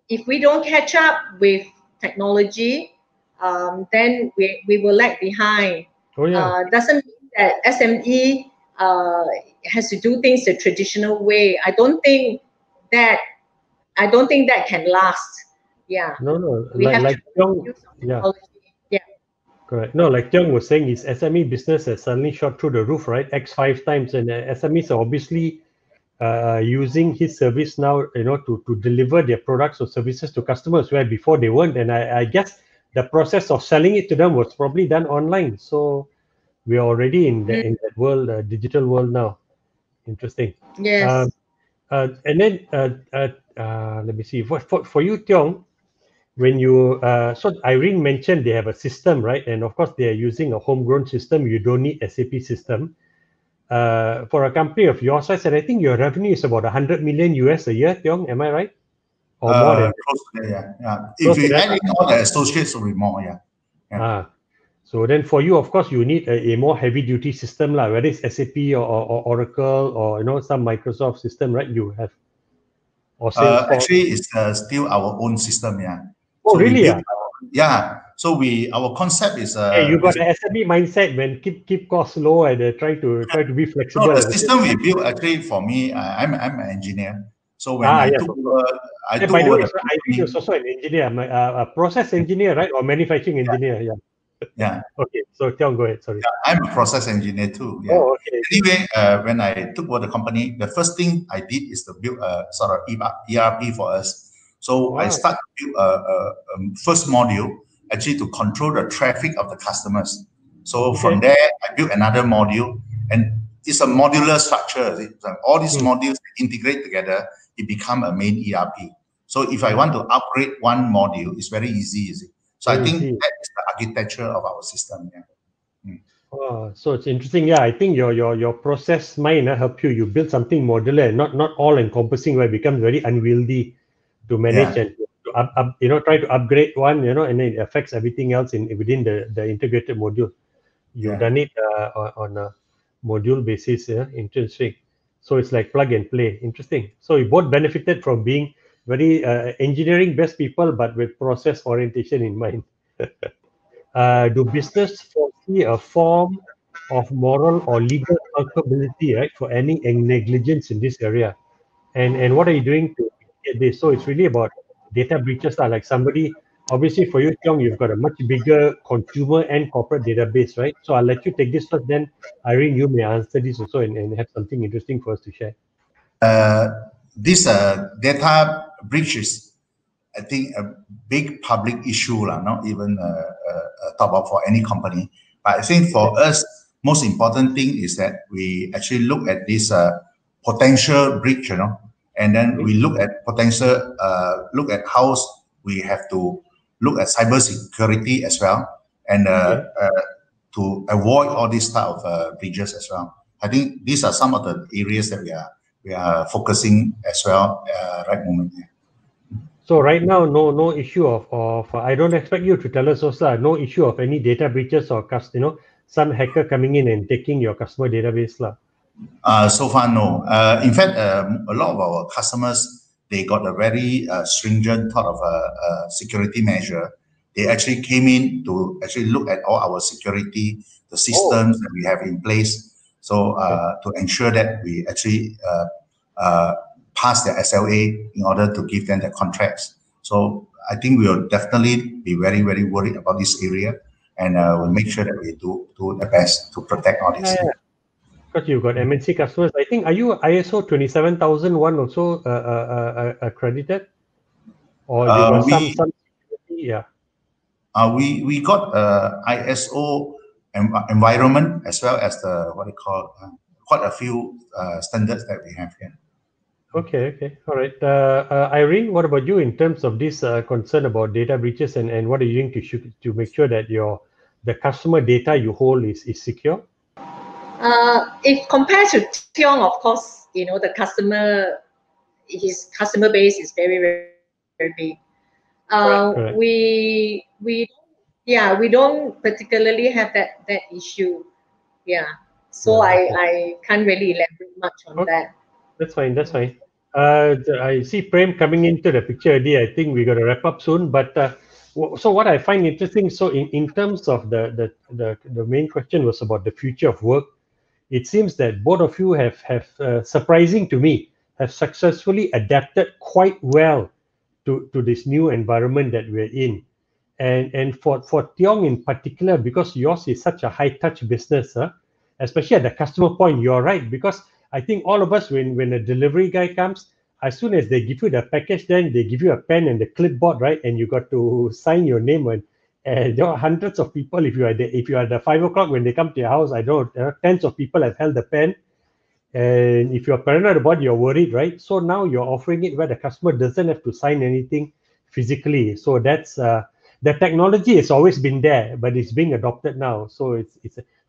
Speaker 4: if we don't catch up with technology, then we will lag behind. Doesn't mean that SME has to do things the traditional way. I don't think that can last. Yeah.
Speaker 2: No. Like Teong, correct. No, like Teong was saying, his SME business has suddenly shot through the roof, right? X5 times, and SMEs are obviously using his service now, to deliver their products or services to customers, where before they weren't. And I guess the process of selling it to them was probably done online. So we are already in that world, digital world now. Interesting.
Speaker 4: Yes.
Speaker 2: And then let me see. For you, Teong, when you so Irene mentioned they have a system, right? And of course they are using a homegrown system. You don't need SAP system. For a company of your size, and I think your revenue is about 100 million US a year, Teong, am I right? Or more than
Speaker 3: close to that, yeah. If we add in all the associates, it will be more, yeah.
Speaker 2: So then for you, of course, you need a more heavy-duty system, whether it's SAP or Oracle or some Microsoft system, right? You have. Or
Speaker 3: actually, it's still our own system, yeah.
Speaker 2: Oh, so really?
Speaker 3: So our concept is.
Speaker 2: You got the SME mindset when keep costs low and try to be flexible.
Speaker 3: No, the system we built actually for me, I'm an engineer. So when I took over,
Speaker 2: by the way, Irene is also an engineer, a process engineer, right, or manufacturing engineer,
Speaker 3: Yeah.
Speaker 2: Okay, so Teong, go ahead. Sorry.
Speaker 3: Yeah, I'm a process engineer too. Yeah.
Speaker 2: Oh, okay.
Speaker 3: Anyway, when I took over the company, the first thing I did is to build a sort of ERP for us. So I started to build a first module actually to control the traffic of the customers. So from there, I built another module, and it's a modular structure. All these modules integrate together, it become a main ERP. So if I want to upgrade one module, it's very easy. So I think that is the architecture of our system. Yeah.
Speaker 2: So it's interesting. Yeah, I think your process mind help you. You build something modular, not all encompassing, where it becomes very unwieldy to manage and to try to upgrade one, and then it affects everything else within the integrated module. You've done it on a module basis. Interesting. So it's like plug and play. Interesting. So you both benefited from being very engineering based people, but with process orientation in mind. Do business foresee see a form of moral or legal culpability, right, for any negligence in this area. And what are you doing to get this? So it's really about data breaches. Like somebody, obviously for you, Teong, you've got a much bigger consumer and corporate database, right? So I'll let you take this first, then Irene, you may answer this also and have something interesting for us to share.
Speaker 3: This data breaches, I think, a big public issue, not even top up for any company. But I think for us, most important thing is that we actually look at this potential breach, and then we look at potential, look at how we have to look at cybersecurity as well, and to avoid all these type of breaches as well. I think these are some of the areas that we are focusing as well right moment.
Speaker 2: So right now, no issue of I don't expect you to tell us also, no issue of any data breaches or some hacker coming in and taking your customer database lah.
Speaker 3: So far, no. In fact, a lot of our customers, they got a very stringent thought of security measure. They actually came in to actually look at all our security, the systems that we have in place. So to ensure that we actually pass the SLA in order to give them the contracts. So I think we will definitely be very, very worried about this area, and we'll make sure that we do the best to protect all this.
Speaker 2: Because you've got MNC customers. I think, are you ISO 27001 also accredited? Or you got some security? Yeah.
Speaker 3: We got ISO environment as well as the quite a few standards that we have here.
Speaker 2: Okay, all right. Irene, what about you in terms of this concern about data breaches, and what are you doing to make sure that the customer data you hold is secure?
Speaker 4: If compared to Teong, of course, the his customer base is very, very, very big.
Speaker 2: Right.
Speaker 4: We don't particularly have that issue. Yeah. So I can't really elaborate much on that.
Speaker 2: That's fine. I see Prem coming into the picture already. I think we're going to wrap up soon. But so what I find interesting, so in terms of the main question was about the future of work. It seems that both of you have surprising to me, have successfully adapted quite well to this new environment that we're in. And for Teong in particular, because yours is such a high-touch business, especially at the customer point, you're right. Because I think all of us, when a delivery guy comes, as soon as they give you the package, then they give you a pen and the clipboard, right? And you got to sign your name. And there are hundreds of people, if you are at 5 o'clock when they come to your house, I don't know, there are tens of people have held the pen. And if you're paranoid about it, you're worried, right? So now you're offering it where the customer doesn't have to sign anything physically. So that's the technology has always been there, but it's being adopted now. So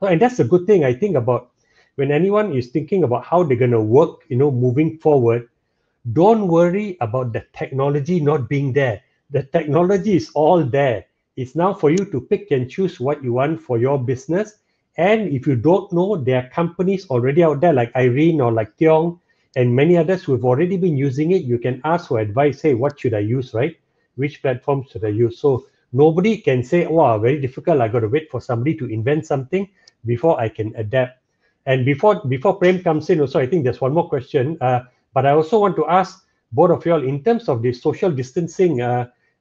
Speaker 2: and that's a good thing, I think, about when anyone is thinking about how they're going to work, moving forward. Don't worry about the technology not being there. The technology is all there. It's now for you to pick and choose what you want for your business. And if you don't know, there are companies already out there like Irene or like Teong and many others who have already been using it. You can ask for advice. Hey, what should I use, right? Which platform should I use? So nobody can say, wow, very difficult. I got to wait for somebody to invent something before I can adapt. And before Prem comes in also, I think there's one more question. But I also want to ask both of you all, in terms of the social distancing,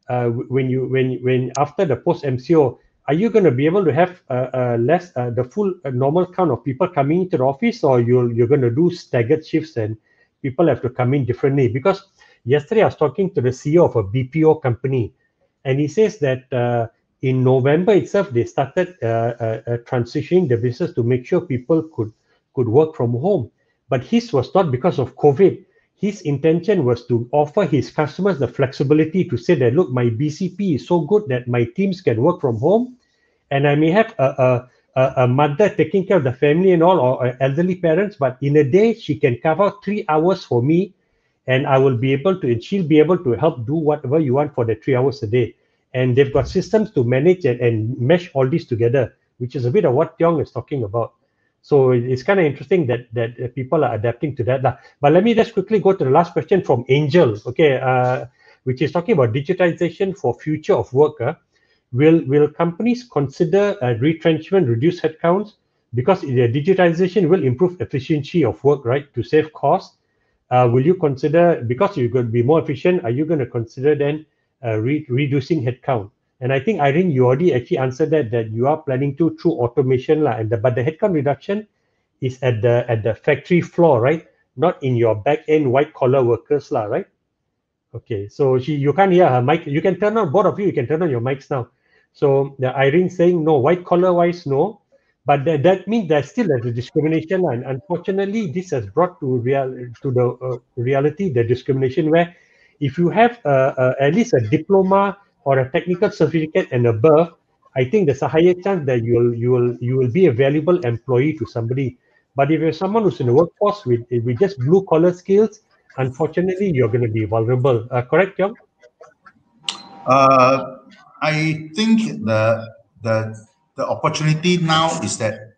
Speaker 2: when after the post MCO, are you going to be able to have less the full normal count of people coming into the office, or you're going to do staggered shifts and people have to come in differently? Because yesterday I was talking to the CEO of a BPO company, and he says that in November itself they started transitioning the business to make sure people could work from home. But his was not because of COVID. His intention was to offer his customers the flexibility to say that, look, my BCP is so good that my teams can work from home, and I may have a mother taking care of the family and all, or elderly parents, but in a day she can cover 3 hours for me, and I will be able to, and she'll be able to help do whatever you want for the 3 hours a day. And they've got systems to manage and mesh all this together, which is a bit of what Teong is talking about. So it's kind of interesting that people are adapting to that. But let me just quickly go to the last question from Angel, okay, which is talking about digitization for future of work. will companies consider retrenchment, reduce headcounts? Because the digitization will improve efficiency of work, right, to save costs. Will you consider, because you're going to be more efficient, are you going to consider then reducing headcount? And I think, Irene, you already actually answered that you are planning to through automation, but the headcount reduction is at the factory floor, right? Not in your back end white collar workers, right? Okay, so you can't hear her mic. You can turn on, both of you can turn on your mics now. So the Irene saying no, white collar wise no, but that means there's still a discrimination, and unfortunately this has brought to the reality the discrimination where if you have at least a diploma or a technical certificate and above, I think there's a higher chance that you will be a valuable employee to somebody. But if you're someone who's in the workforce with just blue collar skills, unfortunately you're going to be vulnerable. Correct, Teong?
Speaker 3: I think the opportunity now is that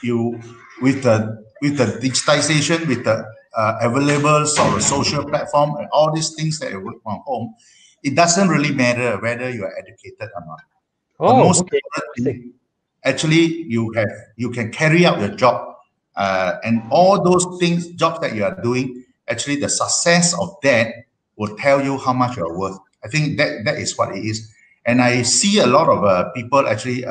Speaker 3: you with the digitization, with the available sort of social platform and all these things that you work from home, it doesn't really matter whether you are educated or not. The most important thing, actually, you can carry out your job, and all those jobs that you are doing, actually the success of that will tell you how much you are worth. I think that is what it is. And I see a lot of people actually,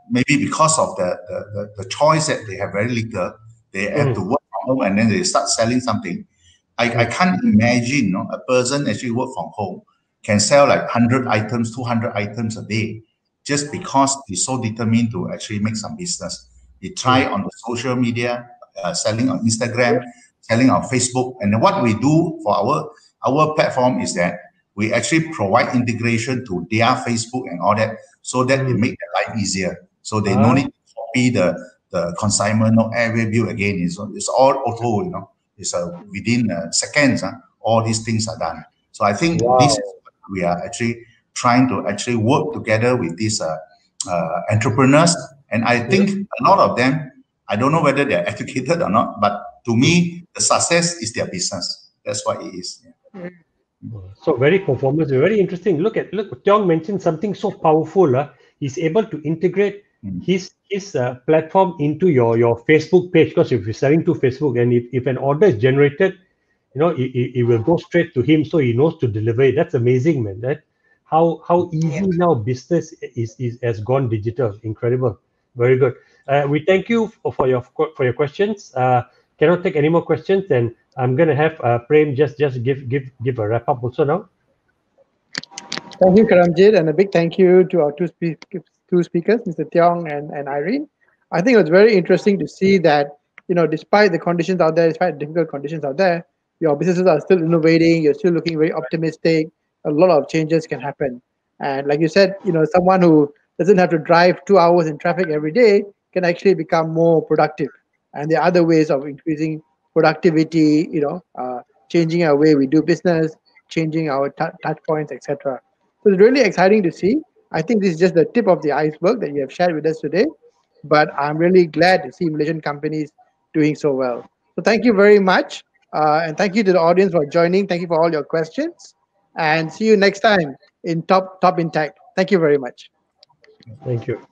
Speaker 3: maybe because of the choice that they have very little, they have to work from home and then they start selling something. I can't imagine a person actually work from home can sell like 100 items, 200 items a day, just because he's so determined to actually make some business. He try on the social media, selling on Instagram, selling on Facebook. And what we do for our platform is that we actually provide integration to their Facebook and all that, so that it make their life easier. So they no need to copy the consignment, no air review again. It's all auto, it's within seconds, all these things are done. So I think this is what we are actually trying to actually work together with these entrepreneurs. And I think a lot of them, I don't know whether they're educated or not, but to me, the success is their business. That's what it is. Yeah.
Speaker 2: So very performance, very interesting. Look, Teong mentioned something so powerful. He's able to integrate his platform into your Facebook page, because if you're selling to Facebook and if an order is generated, it will go straight to him, so he knows to deliver it. That's amazing, man. That how easy now business has gone digital. Incredible. Very good. We thank you for your questions. Cannot take any more questions, and I'm going to have Prem just give a wrap up also now.
Speaker 1: Thank you, Karamjit, and a big thank you to our two speakers, Mr. Teong and Irene. I think it was very interesting to see that, despite the conditions out there, despite difficult conditions out there, your businesses are still innovating, you're still looking very optimistic, a lot of changes can happen. And like you said, someone who doesn't have to drive 2 hours in traffic every day can actually become more productive. And there are other ways of increasing productivity, changing our way we do business, changing our touch points, etc. So it's really exciting to see. I think this is just the tip of the iceberg that you have shared with us today, but I'm really glad to see Malaysian companies doing so well. So thank you very much, and thank you to the audience for joining. Thank you for all your questions, and see you next time in Top in Tech. Thank you very much.
Speaker 2: Thank you.